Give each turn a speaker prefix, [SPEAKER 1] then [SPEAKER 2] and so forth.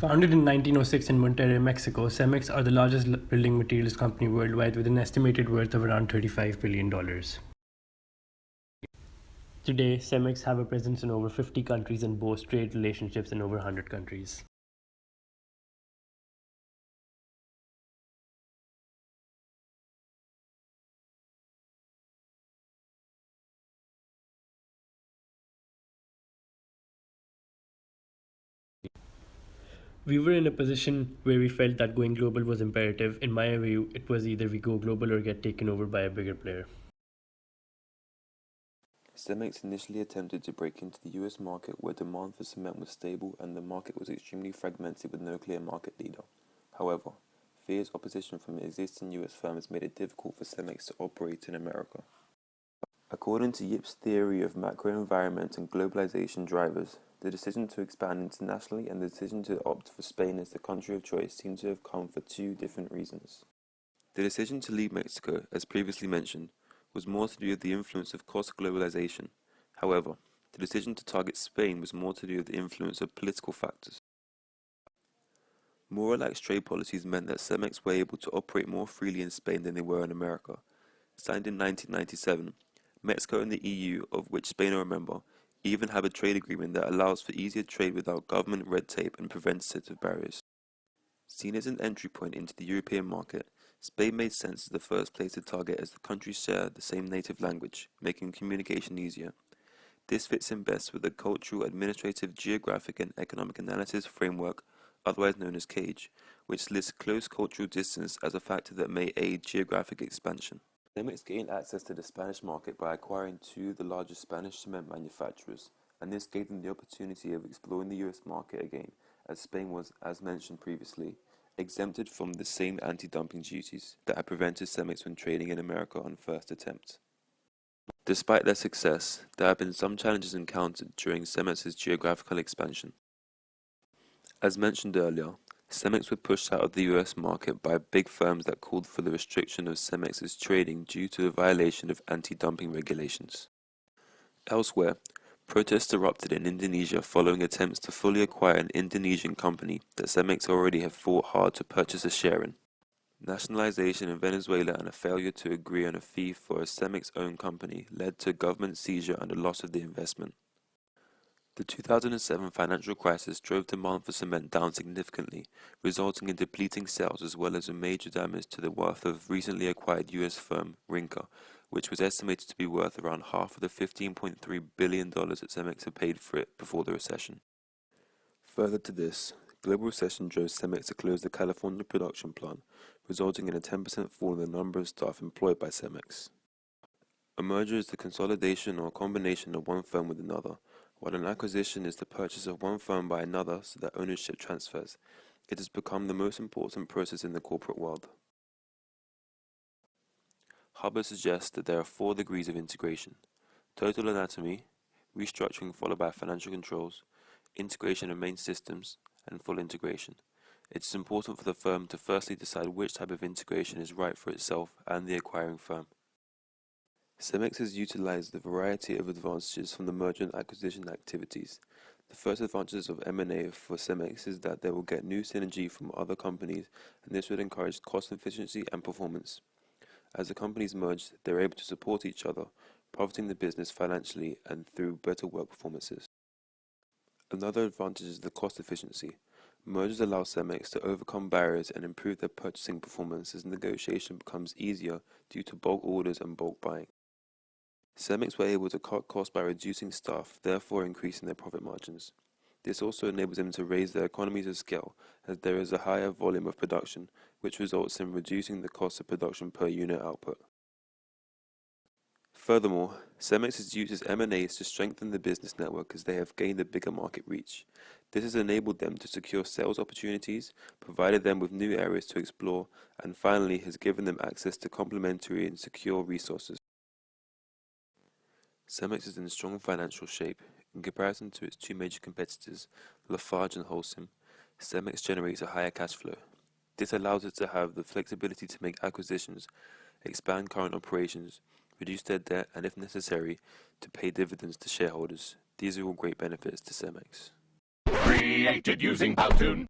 [SPEAKER 1] Founded in 1906 in Monterrey, Mexico, Cemex are the largest building materials company worldwide with an estimated worth of around $35 billion. Today, Cemex have a presence in over 50 countries and boast trade relationships in over 100 countries. We were in a position where we felt that going global was imperative. In my view, it was either we go global or get taken over by a bigger player.
[SPEAKER 2] Cemex initially attempted to break into the US market where demand for cement was stable and the market was extremely fragmented with no clear market leader. However, fierce opposition from existing US firms made it difficult for Cemex to operate in America. According to Yip's theory of macro environment and globalization drivers, the decision to expand internationally and the decision to opt for Spain as the country of choice seem to have come for two different reasons. The decision to leave Mexico, as previously mentioned, was more to do with the influence of cost globalization. However, the decision to target Spain was more to do with the influence of political factors. More relaxed trade policies meant that Cemex were able to operate more freely in Spain than they were in America. Signed in 1997, Mexico and the EU, of which Spain are a member, even have a trade agreement that allows for easier trade without government red tape and preventative barriers. Seen as an entry point into the European market, Spain made sense as the first place to target as the countries share the same native language, making communication easier. This fits in best with the Cultural, Administrative, Geographic and Economic Analysis Framework, otherwise known as CAGE, which lists close cultural distance as a factor that may aid geographic expansion. Cemex gained access to the Spanish market by acquiring two of the largest Spanish cement manufacturers, and this gave them the opportunity of exploring the US market again, as Spain was, as mentioned previously, exempted from the same anti-dumping duties that had prevented Cemex from trading in America on first attempt. Despite their success, there have been some challenges encountered during Cemex's geographical expansion. As mentioned earlier, Cemex were pushed out of the US market by big firms that called for the restriction of Cemex's trading due to a violation of anti-dumping regulations. Elsewhere, protests erupted in Indonesia following attempts to fully acquire an Indonesian company that Cemex already had fought hard to purchase a share in. Nationalization in Venezuela and a failure to agree on a fee for a Cemex-owned company led to government seizure and a loss of the investment. The 2007 financial crisis drove demand for cement down significantly, resulting in depleting sales as well as a major damage to the worth of recently acquired US firm Rinca, which was estimated to be worth around half of the $15.3 billion that Cemex had paid for it before the recession. Further to this, global recession drove Cemex to close the California production plant, resulting in a 10% fall in the number of staff employed by Cemex. A merger is the consolidation or combination of one firm with another, while an acquisition is the purchase of one firm by another so that ownership transfers. It has become the most important process in the corporate world. Hubbard suggests that there are 4 degrees of integration: total anatomy, restructuring followed by financial controls, integration of main systems, and full integration. It is important for the firm to firstly decide which type of integration is right for itself and the acquiring firm. Cemex has utilized the variety of advantages from the merger and acquisition activities. The first advantage of M&A for Cemex is that they will get new synergy from other companies, and this would encourage cost efficiency and performance. As the companies merge, they are able to support each other, profiting the business financially and through better work performances. Another advantage is the cost efficiency. Mergers allow Cemex to overcome barriers and improve their purchasing performance as negotiation becomes easier due to bulk orders and bulk buying. Cemex were able to cut costs by reducing staff, therefore increasing their profit margins. This also enables them to raise their economies of scale, as there is a higher volume of production, which results in reducing the cost of production per unit output. Furthermore, Cemex has used its M&As to strengthen the business network as they have gained a bigger market reach. This has enabled them to secure sales opportunities, provided them with new areas to explore, and finally has given them access to complementary and secure resources. Cemex is in strong financial shape. In comparison to its two major competitors, Lafarge and Holcim, Cemex generates a higher cash flow. This allows it to have the flexibility to make acquisitions, expand current operations, reduce their debt, and if necessary, to pay dividends to shareholders. These are all great benefits to Cemex.
[SPEAKER 3] Created using PowToon.